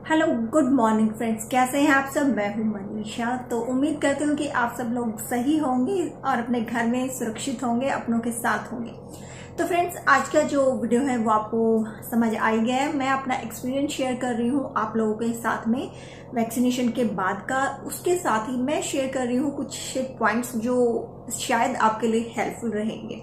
Hello good morning friends, कैसे हैं आप सब। मैं हूं मनीषा। तो उम्मीद करती हूँ कि आप सब लोग सही होंगे और अपने घर में सुरक्षित होंगे, अपनों के साथ होंगे। तो फ्रेंड्स, आज का जो वीडियो है वो आपको समझ आ ही गया है। मैं अपना एक्सपीरियंस शेयर कर रही हूँ आप लोगों के साथ में वैक्सीनेशन के बाद का। उसके साथ ही मैं शेयर कर रही हूँ कुछ पॉइंट्स जो शायद आपके लिए हेल्पफुल रहेंगे।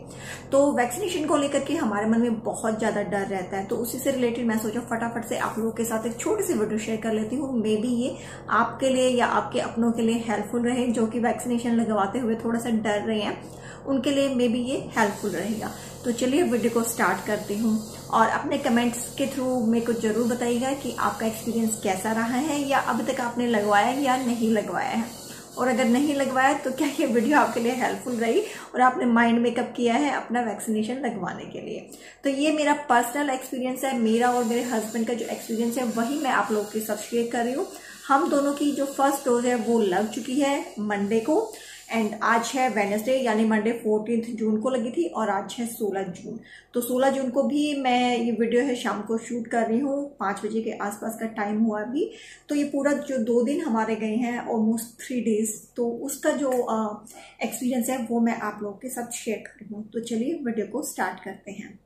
तो वैक्सीनेशन को लेकर के हमारे मन में बहुत ज्यादा डर रहता है, तो उसी से रिलेटेड मैं सोचा फटाफट से आप लोगों के साथ एक छोटी सी वीडियो शेयर कर लेती हूँ। मे बी ये आपके लिए या आपके अपनों के लिए हेल्पफुल रहे, जो कि वैक्सीनेशन लगवाते हुए थोड़ा सा डर रहे हैं, उनके लिए मे बी ये हेल्पफुल रहेगा। तो चलिए वीडियो को स्टार्ट करती हूँ और अपने कमेंट्स के थ्रू मेरे को जरूर बताइएगा कि आपका एक्सपीरियंस कैसा रहा है, या अभी तक आपने लगवाया या नहीं लगवाया है। और अगर नहीं लगवाया तो क्या ये वीडियो आपके लिए हेल्पफुल रही और आपने माइंड मेकअप किया है अपना वैक्सीनेशन लगवाने के लिए। तो ये मेरा पर्सनल एक्सपीरियंस है, मेरा और मेरे हस्बैंड का जो एक्सपीरियंस है वही मैं आप लोगों के साथ शेयर कर रही हूँ। हम दोनों की जो फर्स्ट डोज है वो लग चुकी है मंडे को, एंड आज है वेडनेसडे, यानी मंडे 14 जून को लगी थी और आज है 16 जून। तो 16 जून को भी मैं ये वीडियो है शाम को शूट कर रही हूँ, 5 बजे के आसपास का टाइम हुआ अभी। तो ये पूरा जो 2 दिन हमारे गए हैं, ऑलमोस्ट 3 डेज, तो उसका जो एक्सपीरियंस है वो मैं आप लोगों के साथ शेयर कर रही हूँ। तो चलिए वीडियो को स्टार्ट करते हैं।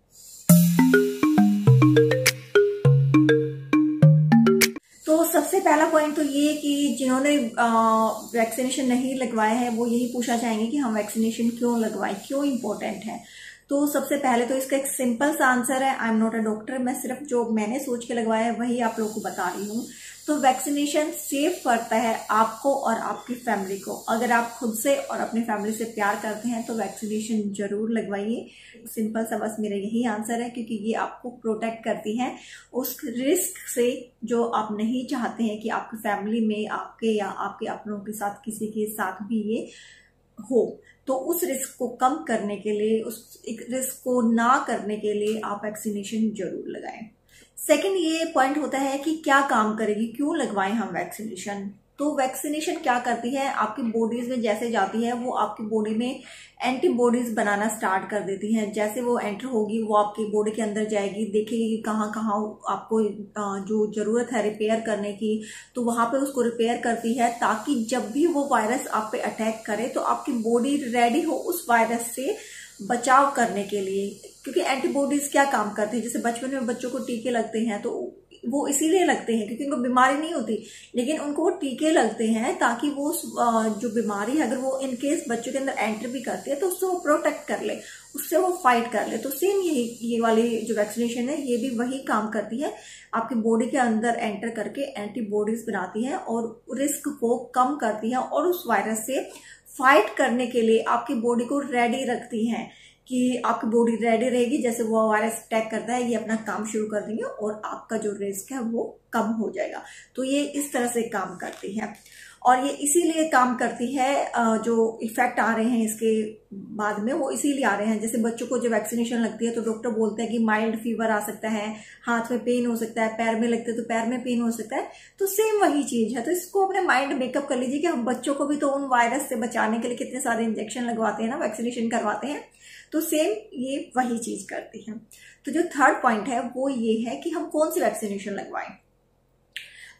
तो सबसे पहला पॉइंट तो ये कि जिन्होंने वैक्सीनेशन नहीं लगवाया है वो यही पूछना चाहेंगे कि हम वैक्सीनेशन क्यों लगवाएं, क्यों इम्पोर्टेंट है। तो सबसे पहले तो इसका एक सिंपल सा आंसर है, I am not a doctor, मैं सिर्फ जो मैंने सोच के लगवाया है वही आप लोगों को बता रही हूँ। तो वैक्सीनेशन सेफ करता है आपको और आपकी फैमिली को। अगर आप खुद से और अपनी फैमिली से प्यार करते हैं तो वैक्सीनेशन जरूर लगवाइए। सिंपल सा बस मेरा यही आंसर है, क्योंकि ये आपको प्रोटेक्ट करती है उस रिस्क से जो आप नहीं चाहते हैं कि आपकी फैमिली में आपके या आपके अपनों के साथ किसी के साथ भी ये हो। तो उस रिस्क को कम करने के लिए, उस रिस्क को ना करने के लिए आप वैक्सीनेशन जरूर लगाएं। सेकंड ये पॉइंट होता है कि क्या काम करेगी, क्यों लगवाएं हम वैक्सीनेशन। तो वैक्सीनेशन क्या करती है, आपकी बॉडीज में जैसे जाती है वो आपकी बॉडी में एंटीबॉडीज बनाना स्टार्ट कर देती हैं। जैसे वो एंटर होगी वो आपकी बॉडी के अंदर जाएगी, देखेगी कि कहाँ कहाँ आपको जो जरूरत है रिपेयर करने की, तो वहां पे उसको रिपेयर करती है, ताकि जब भी वो वायरस आप पे अटैक करे तो आपकी बॉडी रेडी हो उस वायरस से बचाव करने के लिए। क्योंकि एंटीबॉडीज क्या काम करते हैं, जैसे बचपन में बच्चों को टीके लगते हैं तो वो इसीलिए लगते हैं क्योंकि उनको बीमारी नहीं होती, लेकिन उनको वो टीके लगते हैं ताकि वो जो बीमारी है अगर वो इनकेस बच्चों के अंदर एंटर भी करती है तो उससे वो प्रोटेक्ट कर ले, उससे वो फाइट कर ले। तो सेम ये वाली जो वैक्सीनेशन है ये भी वही काम करती है, आपकी बॉडी के अंदर एंटर करके एंटीबॉडीज बनाती है और रिस्क को कम करती है और उस वायरस से फाइट करने के लिए आपकी बॉडी को रेडी रखती हैं, कि आपकी बॉडी रेडी रहेगी। जैसे वो वायरस अटैक करता है ये अपना काम शुरू कर देंगे और आपका जो रिस्क है वो कम हो जाएगा। तो ये इस तरह से काम करती है और ये इसीलिए काम करती है, जो इफेक्ट आ रहे हैं इसके बाद में वो इसीलिए आ रहे हैं। जैसे बच्चों को जो वैक्सीनेशन लगती है तो डॉक्टर बोलते हैं कि माइल्ड फीवर आ सकता है, हाथ में पेन हो सकता है, पैर में लगते हैं तो पैर में पेन हो सकता है। तो सेम वही चीज है। तो इसको अपने माइंड मेकअप कर लीजिए कि हम बच्चों को भी तो उन वायरस से बचाने के लिए कितने सारे इंजेक्शन लगवाते हैं ना, वैक्सीनेशन करवाते हैं। तो सेम ये वही चीज करती है। तो जो थर्ड पॉइंट है वो ये है कि हम कौन सी वैक्सीनेशन लगवाएं।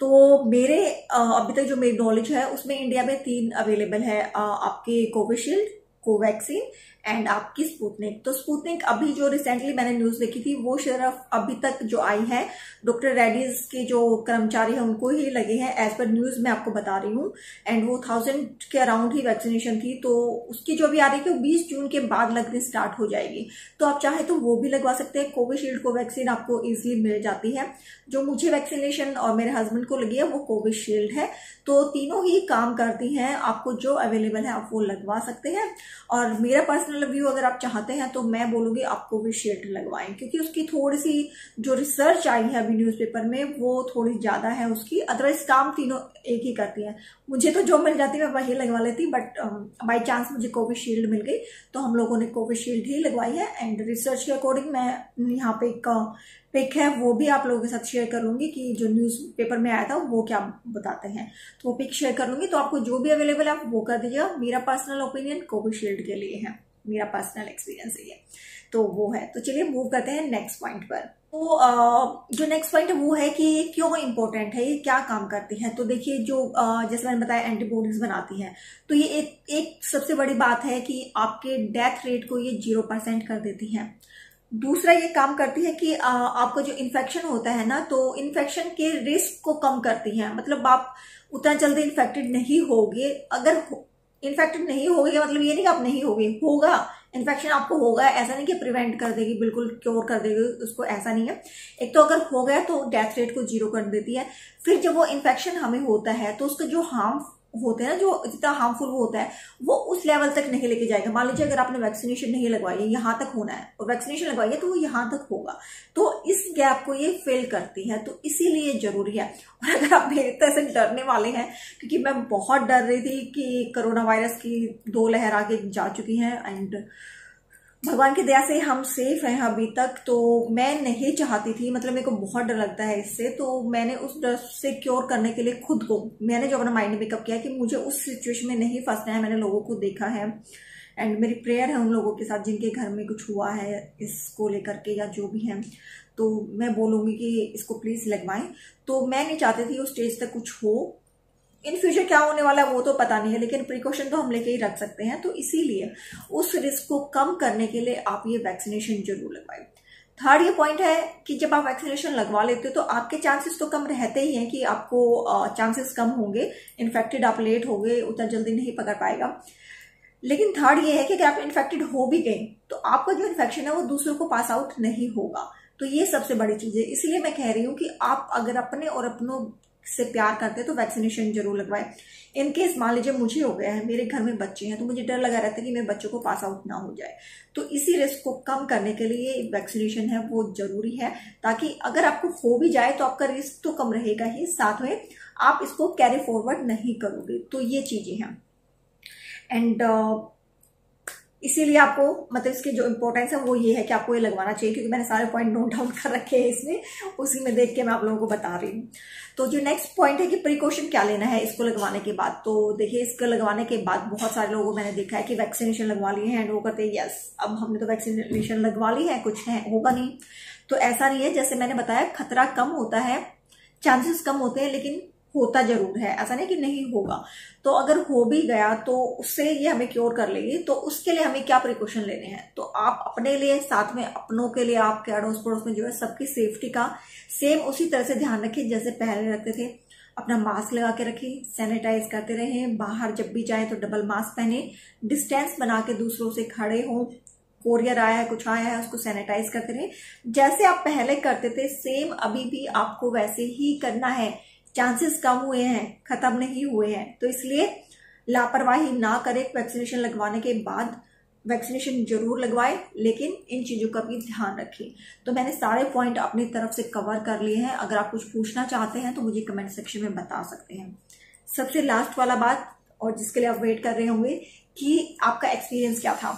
तो मेरे अभी तक जो मेरी नॉलेज है उसमें इंडिया में 3 अवेलेबल है, आपके कोविशील्ड, कोवैक्सीन एंड आपकी स्पुतनिक। तो स्पुतनिक अभी जो रिसेंटली मैंने न्यूज देखी थी वो सिर्फ अभी तक जो आई है डॉक्टर रेड्डीज के जो कर्मचारी हैं उनको ही लगे हैं, एज पर न्यूज मैं आपको बता रही हूँ। एंड वो 1000 के अराउंड ही वैक्सीनेशन थी। तो उसकी जो भी आ रही थी वो 20 जून के बाद लगनी स्टार्ट हो जाएगी। तो आप चाहे तो वो भी लगवा सकते हैं। कोविशील्ड को वैक्सीन आपको इजिली मिल जाती है। जो मुझे वैक्सीनेशन और मेरे हस्बैंड को लगी है वो कोविशील्ड है। तो तीनों ही काम करती हैं, आपको जो अवेलेबल है आप वो लगवा सकते हैं। और मेरा पर्सनल व्यू अगर आप चाहते हैं तो मैं बोलूंगी आप कोविशील्ड लगवाएं, क्योंकि उसकी थोड़ी सी जो रिसर्च आई है अभी न्यूज़पेपर में वो थोड़ी ज्यादा है उसकी। अदरवाइज काम तीनों एक ही करती है। मुझे तो जो मिल जाती है मैं वही लगवा लेती, बट बाई चांस मुझे कोविशील्ड मिल गई तो हम लोगों ने कोविशील्ड ही लगवाई है। एंड रिसर्च के अकॉर्डिंग मैं यहाँ पे एक पिक है वो भी आप लोगों के साथ शेयर कर लूंगी कि जो न्यूज पेपर में आया था वो क्या बताते हैं, तो वो पिक शेयर कर लूंगी। तो आपको जो भी अवेलेबल है आप वो कर दीजिएगा। मेरा पर्सनल ओपिनियन कोविशील्ड के लिए है। मेरा पर्सनल एक्सपीरियंस है ये, तो वो है। तो चलिए मूव करते हैं नेक्स्ट पॉइंट पर। तो जो नेक्स्ट पॉइंट है वो है कि ये क्यों इम्पोर्टेंट है, ये क्या काम करती है। तो देखिए जो जैसे मैंने बताया एंटीबॉडीज बनाती है, तो ये एक सबसे बड़ी बात है कि आपके डेथ रेट को ये 0% कर देती है। दूसरा ये काम करती है कि आपको जो इन्फेक्शन होता है ना, तो इन्फेक्शन के रिस्क को कम करती है। मतलब आप उतना जल्दी इन्फेक्टेड नहीं होगे। अगर इन्फेक्टेड नहीं होगे मतलब ये नहीं कि आप नहीं होगे, होगा इन्फेक्शन, आपको होगा। ऐसा नहीं कि प्रिवेंट कर देगी, बिल्कुल क्योर कर देगी उसको, ऐसा नहीं है। एक तो अगर हो गया तो डेथ रेट को 0 कर देती है। फिर जब वो इन्फेक्शन हमें होता है तो उसका जो हार्म होते हैं ना, जो जितना हार्मफुल वो होता है वो उस लेवल तक नहीं लेके जाएगा। मान लीजिए अगर आपने वैक्सीनेशन नहीं लगवाई है, यहाँ तक होना है, और वैक्सीनेशन लगवाई है तो वो यहाँ तक होगा, तो इस गैप को ये फिल करती है। तो इसीलिए जरूरी है। और अगर आप मेरे तरह से डरने वाले हैं, क्योंकि मैं बहुत डर रही थी कि कोरोना वायरस की 2 लहर आगे जा चुकी हैं, एंड भगवान की दया से हम सेफ हैं अभी तक, तो मैं नहीं चाहती थी, मतलब मेरे को बहुत डर लगता है इससे। तो मैंने उस डर से क्योर करने के लिए खुद को, मैंने जो अपना माइंड मेकअप किया कि मुझे उस सिचुएशन में नहीं फंसना है। मैंने लोगों को देखा है, एंड मेरी प्रेयर है उन लोगों के साथ जिनके घर में कुछ हुआ है इसको लेकर के या जो भी है, तो मैं बोलूंगी कि इसको प्लीज लगवाएं। तो मैं नहीं चाहती थी उस स्टेज तक कुछ हो। इन फ्यूचर क्या होने वाला है वो तो पता नहीं है, लेकिन प्रिकॉशन तो हम लेके ही रख सकते हैं। तो इसीलिए उस रिस्क को कम करने के लिए आप ये वैक्सीनेशन जरूर लगवाएं। थर्ड ये पॉइंट है कि जब आप वैक्सीनेशन लगवा लेते हो तो आपके चांसेस तो कम रहते ही हैं कि आपको चांसेस कम होंगे, इन्फेक्टेड आप लेट हो गए, उतना जल्दी नहीं पकड़ पाएगा। लेकिन थर्ड ये है कि अगर आप इन्फेक्टेड हो भी गए तो आपका जो इन्फेक्शन है वो दूसरों को पास आउट नहीं होगा। तो ये सबसे बड़ी चीज है। इसलिए मैं कह रही हूँ कि आप अगर अपने और अपनों से प्यार करते हैं तो वैक्सीनेशन जरूर लगवाएं। इन केस मान लीजिए मुझे हो गया है, मेरे घर में बच्चे हैं, तो मुझे डर लगा रहता है कि मेरे बच्चों को पास आउट ना हो जाए। तो इसी रिस्क को कम करने के लिए वैक्सीनेशन है वो जरूरी है, ताकि अगर आपको हो भी जाए तो आपका रिस्क तो कम रहेगा ही, साथ में आप इसको कैरी फॉरवर्ड नहीं करोगे। तो ये चीजें हैं, एंड इसीलिए आपको मतलब इसकी जो इंपॉर्टेंस है वो ये है कि आपको ये लगवाना चाहिए, क्योंकि मैंने सारे पॉइंट नोट डाउन कर रखे हैं इसमें, उसी में देख के मैं आप लोगों को बता रही हूँ। तो जो नेक्स्ट पॉइंट है कि प्रिकॉशन क्या लेना है इसको लगवाने के बाद। तो देखिए इसको लगवाने के बाद बहुत सारे लोगों को मैंने देखा है कि वैक्सीनेशन लगवा लिए हैं एंड वो कहते हैं यस अब हमने तो वैक्सीनेशन लगवा ली है, कुछ है होगा नहीं। तो ऐसा नहीं है, जैसे मैंने बताया खतरा कम होता है, चांसेस कम होते हैं, लेकिन होता जरूर है, ऐसा नहीं कि नहीं होगा। तो अगर हो भी गया तो उससे ये हमें क्योर कर लेगी। तो उसके लिए हमें क्या प्रिकॉशन लेने हैं, तो आप अपने लिए, साथ में अपनों के लिए, आपके अड़ोस पड़ोस में जो है सबकी सेफ्टी का सेम उसी तरह से ध्यान रखें जैसे पहले रखते थे। अपना मास्क लगा के रखें, सैनिटाइज करते रहें, बाहर जब भी जाए तो डबल मास्क पहने, डिस्टेंस बना के दूसरों से खड़े हों, कोरियर आया है, कुछ आया है, उसको सैनिटाइज करते रहें। जैसे आप पहले करते थे सेम अभी भी आपको वैसे ही करना है। चांसेस कम हुए हैं, खत्म नहीं हुए हैं, तो इसलिए लापरवाही ना करें। वैक्सीनेशन लगवाने के बाद वैक्सीनेशन जरूर लगवाएं, लेकिन इन चीजों का भी ध्यान रखें। तो मैंने सारे पॉइंट अपनी तरफ से कवर कर लिए हैं। अगर आप कुछ पूछना चाहते हैं तो मुझे कमेंट सेक्शन में बता सकते हैं। सबसे लास्ट वाला बात, और जिसके लिए आप वेट कर रहे होंगे कि आपका एक्सपीरियंस क्या था।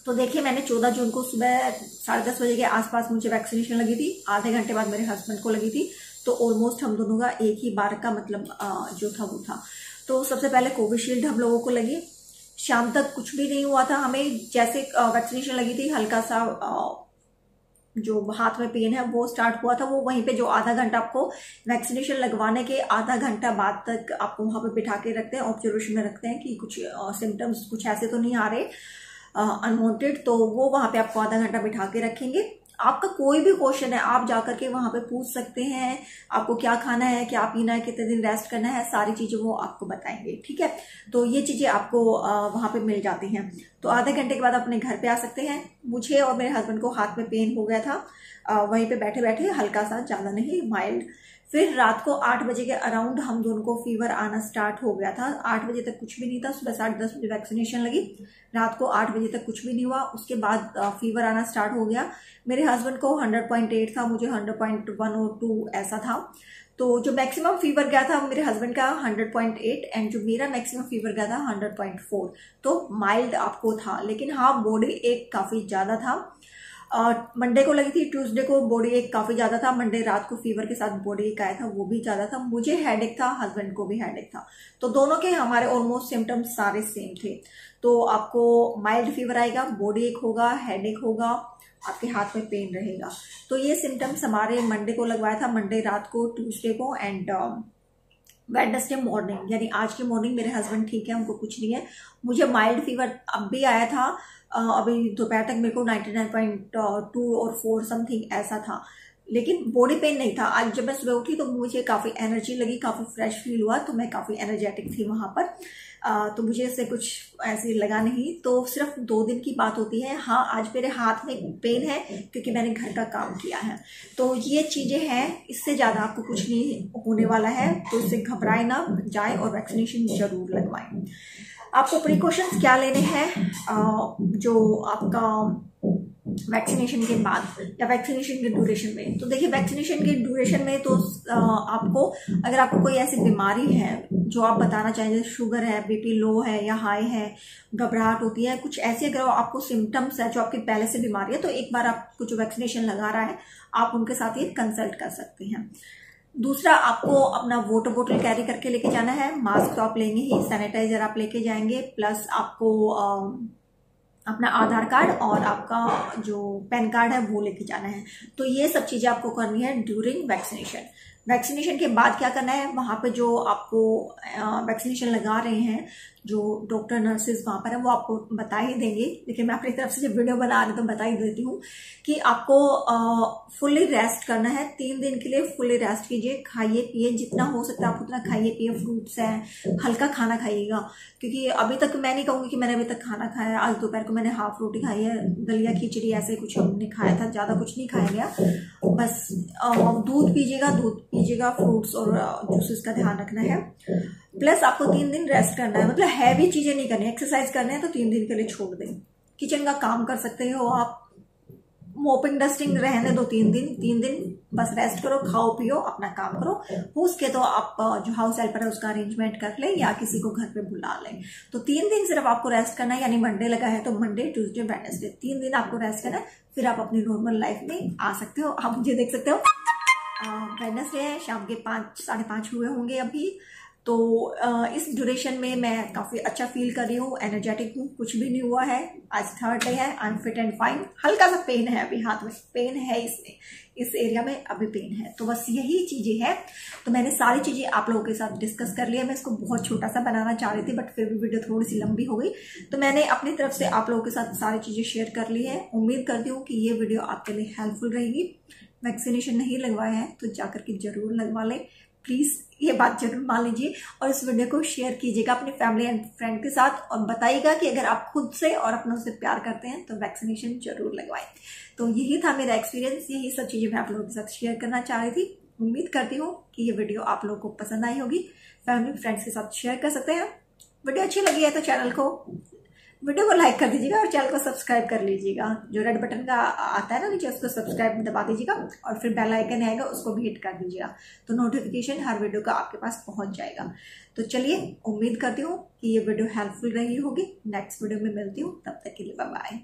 तो देखिए मैंने 14 जून को सुबह 10:30 बजे के आसपास मुझे वैक्सीनेशन लगी थी, आधे घंटे बाद मेरे हस्बैंड को लगी थी। तो ऑलमोस्ट हम दोनों का एक ही बार का मतलब जो था वो था। तो सबसे पहले कोविशील्ड हम लोगों को लगी, शाम तक कुछ भी नहीं हुआ था हमें। जैसे वैक्सीनेशन लगी थी हल्का सा जो हाथ में पेन है वो स्टार्ट हुआ था, वो वहीं पे जो आधा घंटा आपको वैक्सीनेशन लगवाने के आधा घंटा बाद तक आपको वहां पे बिठा के रखते हैं, ऑब्जर्वेशन में रखते हैं कि कुछ सिम्टम्स कुछ ऐसे तो नहीं आ रहे अनवांटेड, तो वो वहां पे आपको आधा घंटा बिठा के रखेंगे। आपका कोई भी क्वेश्चन है आप जाकर के वहां पे पूछ सकते हैं, आपको क्या खाना है, क्या पीना है, कितने दिन रेस्ट करना है, सारी चीजें वो आपको बताएंगे, ठीक है। तो ये चीजें आपको वहां पे मिल जाती हैं। तो आधे घंटे के बाद अपने घर पे आ सकते हैं। मुझे और मेरे हस्बैंड को हाथ में पेन हो गया था वहीं पे बैठे बैठे, हल्का सा, ज्यादा नहीं, माइल्ड। फिर रात को 8 बजे के अराउंड हम दोनों को फीवर आना स्टार्ट हो गया था। 8 बजे तक कुछ भी नहीं था, सुबह 10:30 बजे वैक्सीनेशन लगी, रात को 8 बजे तक कुछ भी नहीं हुआ। उसके बाद फीवर आना स्टार्ट हो गया। मेरे हस्बैंड को 100.8 था, मुझे 100.1 और 2 ऐसा था। तो जो मैक्सिमम फीवर गया था मेरे हस्बैंड का 100.8 एंड जो मेरा मैक्सिमम फीवर गया था 100.4। तो माइल्ड आपको था, लेकिन हाँ बॉडी एक काफी ज्यादा था। मंडे को लगी थी, ट्यूसडे को बॉडी एक काफी ज्यादा था, मंडे रात को फीवर के साथ बॉडी एक आया था, वो भी ज्यादा था, मुझे हेडेक था, हस्बैंड को भी हेडेक था। तो दोनों के हमारे ऑलमोस्ट सिम्टम्स सारे सेम थे। तो आपको माइल्ड फीवर आएगा, बॉडी एक होगा, हेडेक होगा, आपके हाथ में पेन रहेगा। तो ये सिम्टम्स हमारे मंडे को लगवाया था, मंडे रात को, ट्यूसडे को एंड वेडनेसडे मॉर्निंग, यानी आज की मॉर्निंग मेरे हस्बैंड ठीक है, उनको कुछ नहीं है। मुझे माइल्ड फीवर अब भी आया था, अभी दोपहर तक मेरे को 99.2 और 4 समथिंग ऐसा था, लेकिन बॉडी पेन नहीं था। आज जब मैं सुबह उठी तो मुझे काफी एनर्जी लगी, काफी फ्रेश फील हुआ, तो मैं काफी एनर्जेटिक थी वहां पर। तो मुझे इससे कुछ ऐसे लगा नहीं। तो सिर्फ 2 दिन की बात होती है। हाँ, आज मेरे हाथ में पेन है क्योंकि मैंने घर का काम किया है। तो ये चीजें हैं, इससे ज्यादा आपको कुछ नहीं होने वाला है, तो इससे घबराए ना, जाए और वैक्सीनेशन जरूर लगवाएं। आपको प्रिकॉशंस क्या लेने हैं जो आपका वैक्सीनेशन के बाद या वैक्सीनेशन के ड्यूरेशन में। तो देखिए, वैक्सीनेशन के ड्यूरेशन में तो आपको, अगर आपको कोई ऐसी बीमारी है जो आप बताना चाहें, जैसे शुगर है, बीपी लो है या हाई है, घबराहट होती है, कुछ ऐसे अगर आपको सिम्टम्स है जो आपकी पहले से बीमारी है, तो एक बार आपको जो वैक्सीनेशन लगा रहा है आप उनके साथ ये कंसल्ट कर सकते हैं। दूसरा, आपको अपना वाटर बोतल कैरी करके लेके जाना है, मास्क तो आप लेंगे ही, सैनिटाइजर आप लेके जाएंगे, प्लस आपको अपना आधार कार्ड और आपका जो पैन कार्ड है वो लेके जाना है। तो ये सब चीजें आपको करनी है ड्यूरिंग वैक्सीनेशन। वैक्सीनेशन के बाद क्या करना है, वहां पे जो आपको वैक्सीनेशन लगा रहे हैं, जो डॉक्टर नर्सेज वहां पर है, वो आपको बता ही देंगे, लेकिन मैं अपनी तरफ से जब वीडियो बना रही तो बता ही देती हूँ कि आपको फुल्ली रेस्ट करना है। 3 दिन के लिए फुल्ली रेस्ट कीजिए, खाइए पिए, जितना हो सकता है आप उतना खाइए पिए, फ्रूट्स हैं, हल्का खाना खाइएगा, क्योंकि अभी तक मैं नहीं कहूंगी कि मैंने अभी तक खाना खाया है। आज दोपहर को मैंने हाफ रोटी खाई है, दलिया खिचड़ी ऐसे कुछ हमने खाया था, ज्यादा कुछ नहीं खाया गया। बस दूध पीजिएगा, फ्रूट्स और जूसेस का ध्यान रखना है। प्लस आपको 3 दिन रेस्ट करना है, मतलब हैवी चीजें नहीं करनी, एक्सरसाइज करने हैं तो 3 दिन के लिए छोड़ दें। किचन का काम कर सकते हो आप, मोपिंग डस्टिंग रहने दो 3 दिन बस रेस्ट करो, खाओ पियो, अपना काम करो। हो सके तो आप जो हाउस हेल्पर है उसका अरेंजमेंट कर ले या किसी को घर पे बुला ले। तो 3 दिन सिर्फ आपको रेस्ट करना है, यानी मंडे लगा है तो मंडे, ट्यूसडे, वेडनेसडे 3 दिन आपको रेस्ट करना है, फिर आप अपनी नॉर्मल लाइफ में आ सकते हो। आप मुझे देख सकते हो, वेडनेसडे है, शाम के 5, 5:30 हुए होंगे अभी। तो इस ड्यूरेशन में मैं काफी अच्छा फील कर रही हूँ, एनर्जेटिक हूँ, कुछ भी नहीं हुआ है। आज 3rd डे है, I am fit and fine. हल्का सा पेन है अभी, हाथ में पेन है, इसमें इस एरिया में अभी पेन है। तो बस यही चीजें हैं। तो मैंने सारी चीजें आप लोगों के साथ डिस्कस कर लिया। मैं इसको बहुत छोटा सा बनाना चाह रही थी, बट फिर भी वीडियो थोड़ी सी लंबी हो गई, तो मैंने अपनी तरफ से आप लोगों के साथ सारी चीजें शेयर कर ली है। उम्मीद करती हूँ कि ये वीडियो आपके लिए हेल्पफुल रहेगी। वैक्सीनेशन नहीं लगवाया है तो जाकर के जरूर लगवा ले, प्लीज ये बात जरूर मान लीजिए, और इस वीडियो को शेयर कीजिएगा अपनी फैमिली एंड फ्रेंड के साथ, और बताइएगा कि अगर आप खुद से और अपनों से प्यार करते हैं तो वैक्सीनेशन जरूर लगवाएं। तो यही था मेरा एक्सपीरियंस, यही सब चीजें मैं आप लोगों के साथ शेयर करना चाह रही थी। उम्मीद करती हूँ कि ये वीडियो आप लोगों को पसंद आई होगी। फैमिली फ्रेंड्स के साथ शेयर कर सकते हैं। वीडियो अच्छी लगी है तो वीडियो को लाइक कर दीजिएगा और चैनल को सब्सक्राइब कर लीजिएगा। जो रेड बटन का आता है ना नीचे, उसको सब्सक्राइब दबा दीजिएगा और फिर बेल आइकन आएगा, उसको भी हिट कर दीजिएगा, तो नोटिफिकेशन हर वीडियो का आपके पास पहुंच जाएगा। तो चलिए, उम्मीद करती हूँ कि ये वीडियो हेल्पफुल रही होगी। नेक्स्ट वीडियो में मिलती हूँ, तब तक के लिए बाय बाय।